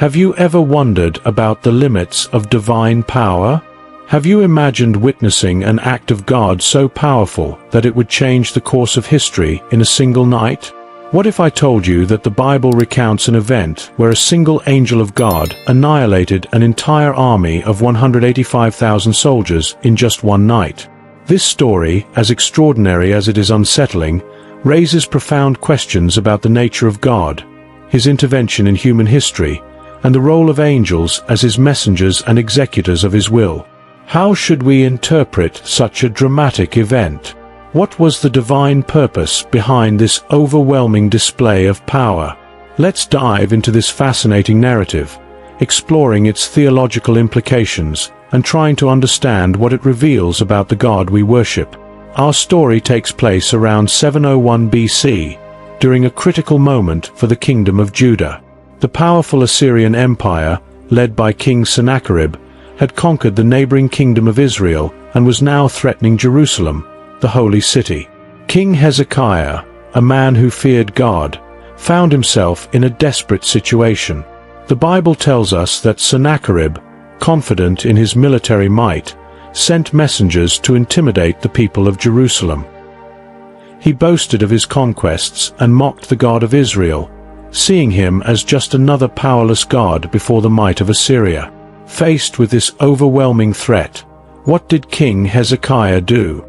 Have you ever wondered about the limits of divine power? Have you imagined witnessing an act of God so powerful that it would change the course of history in a single night? What if I told you that the Bible recounts an event where a single angel of God annihilated an entire army of 185,000 soldiers in just one night? This story, as extraordinary as it is unsettling, raises profound questions about the nature of God, His intervention in human history, and the role of angels as His messengers and executors of His will. How should we interpret such a dramatic event? What was the divine purpose behind this overwhelming display of power? Let's dive into this fascinating narrative, exploring its theological implications and trying to understand what it reveals about the God we worship. Our story takes place around 701 BC, during a critical moment for the kingdom of Judah. The powerful Assyrian Empire, led by King Sennacherib, had conquered the neighboring kingdom of Israel and was now threatening Jerusalem, the holy city. King Hezekiah, a man who feared God, found himself in a desperate situation. The Bible tells us that Sennacherib, confident in his military might, sent messengers to intimidate the people of Jerusalem. He boasted of his conquests and mocked the God of Israel, seeing him as just another powerless god before the might of Assyria. Faced with this overwhelming threat, what did King Hezekiah do?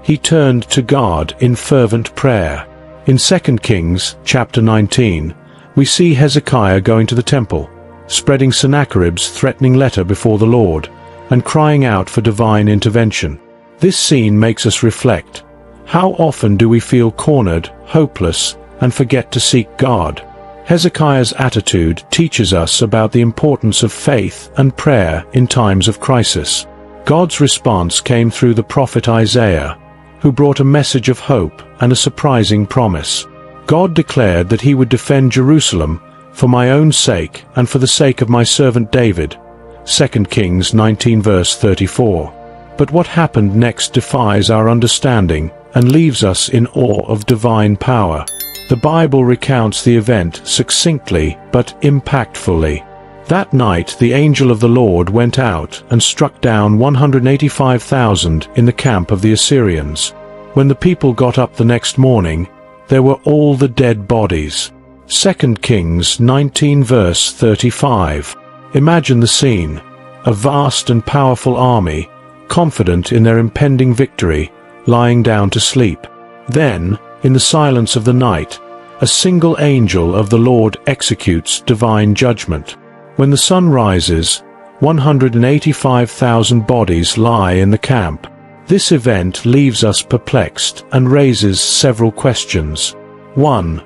He turned to God in fervent prayer. In 2 Kings chapter 19, we see Hezekiah going to the temple, spreading Sennacherib's threatening letter before the Lord, and crying out for divine intervention. This scene makes us reflect. How often do we feel cornered, hopeless, and forget to seek God? Hezekiah's attitude teaches us about the importance of faith and prayer in times of crisis. God's response came through the prophet Isaiah, who brought a message of hope and a surprising promise. God declared that He would defend Jerusalem for my own sake and for the sake of my servant David. 2 Kings 19 verse 34. But what happened next defies our understanding and leaves us in awe of divine power. The Bible recounts the event succinctly but impactfully. That night the angel of the Lord went out and struck down 185,000 in the camp of the Assyrians. When the people got up the next morning, there were all the dead bodies. 2 Kings 19 verse 35. Imagine the scene. A vast and powerful army, confident in their impending victory, lying down to sleep. Then, in the silence of the night, a single angel of the Lord executes divine judgment. When the sun rises, 185,000 bodies lie in the camp. This event leaves us perplexed and raises several questions. 1.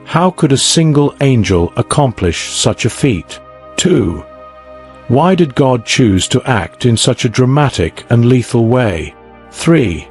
How could a single angel accomplish such a feat? 2. Why did God choose to act in such a dramatic and lethal way? 3.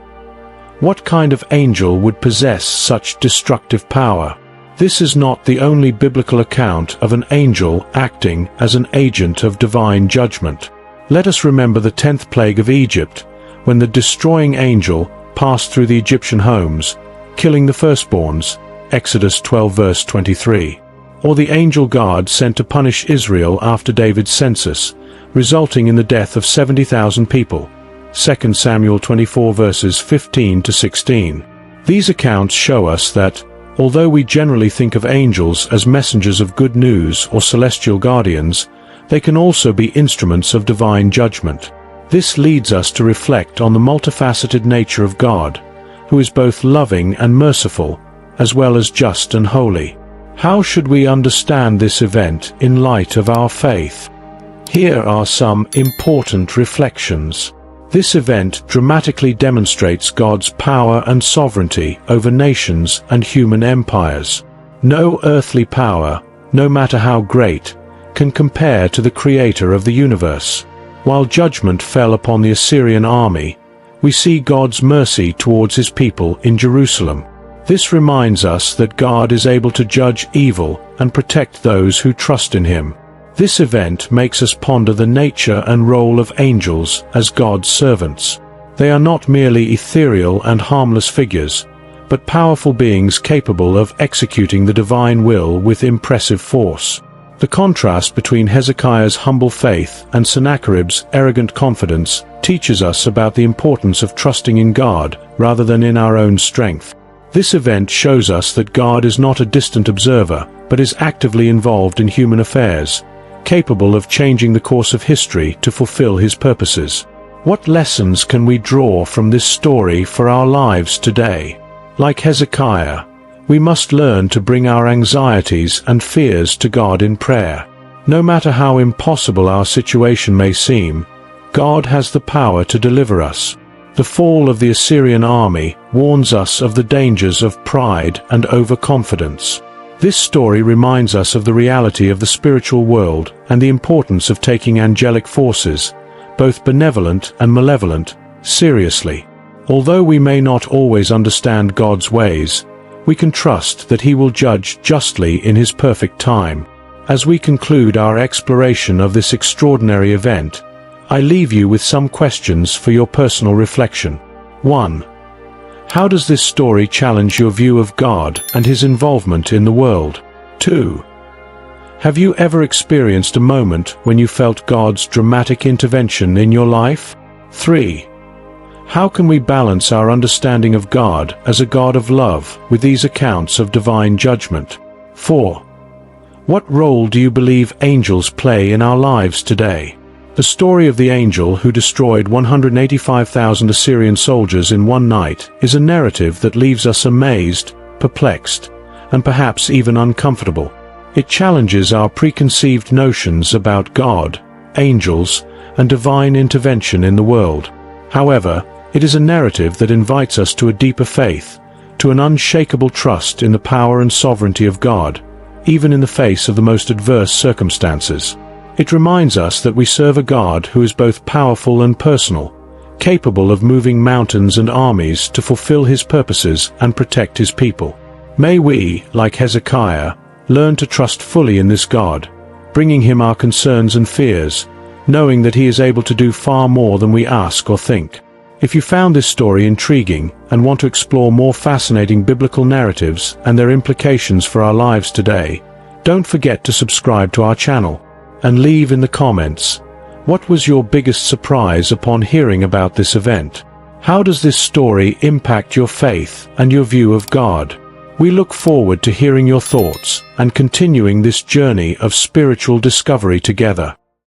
What kind of angel would possess such destructive power? This is not the only biblical account of an angel acting as an agent of divine judgment. Let us remember the 10th plague of Egypt, when the destroying angel passed through the Egyptian homes, killing the firstborns, Exodus 12 verse 23. Or the angel God sent to punish Israel after David's census, resulting in the death of 70,000 people, 2 Samuel 24 verses 15 to 16. These accounts show us that, although we generally think of angels as messengers of good news or celestial guardians, they can also be instruments of divine judgment. This leads us to reflect on the multifaceted nature of God, who is both loving and merciful, as well as just and holy. How should we understand this event in light of our faith? Here are some important reflections. This event dramatically demonstrates God's power and sovereignty over nations and human empires. No earthly power, no matter how great, can compare to the Creator of the universe. While judgment fell upon the Assyrian army, we see God's mercy towards His people in Jerusalem. This reminds us that God is able to judge evil and protect those who trust in Him. This event makes us ponder the nature and role of angels as God's servants. They are not merely ethereal and harmless figures, but powerful beings capable of executing the divine will with impressive force. The contrast between Hezekiah's humble faith and Sennacherib's arrogant confidence teaches us about the importance of trusting in God rather than in our own strength. This event shows us that God is not a distant observer, but is actively involved in human affairs, capable of changing the course of history to fulfill his purposes. What lessons can we draw from this story for our lives today? Like Hezekiah, we must learn to bring our anxieties and fears to God in prayer. No matter how impossible our situation may seem, God has the power to deliver us. The fall of the Assyrian army warns us of the dangers of pride and overconfidence. This story reminds us of the reality of the spiritual world and the importance of taking angelic forces, both benevolent and malevolent, seriously. Although we may not always understand God's ways, we can trust that He will judge justly in His perfect time. As we conclude our exploration of this extraordinary event, I leave you with some questions for your personal reflection. 1. How does this story challenge your view of God and His involvement in the world? 2. Have you ever experienced a moment when you felt God's dramatic intervention in your life? 3. How can we balance our understanding of God as a God of love with these accounts of divine judgment? 4. What role do you believe angels play in our lives today? The story of the angel who destroyed 185,000 Assyrian soldiers in one night is a narrative that leaves us amazed, perplexed, and perhaps even uncomfortable. It challenges our preconceived notions about God, angels, and divine intervention in the world. However, it is a narrative that invites us to a deeper faith, to an unshakable trust in the power and sovereignty of God, even in the face of the most adverse circumstances. It reminds us that we serve a God who is both powerful and personal, capable of moving mountains and armies to fulfill His purposes and protect His people. May we, like Hezekiah, learn to trust fully in this God, bringing Him our concerns and fears, knowing that He is able to do far more than we ask or think. If you found this story intriguing and want to explore more fascinating biblical narratives and their implications for our lives today, don't forget to subscribe to our channel and leave in the comments, what was your biggest surprise upon hearing about this event? How does this story impact your faith and your view of God? We look forward to hearing your thoughts and continuing this journey of spiritual discovery together.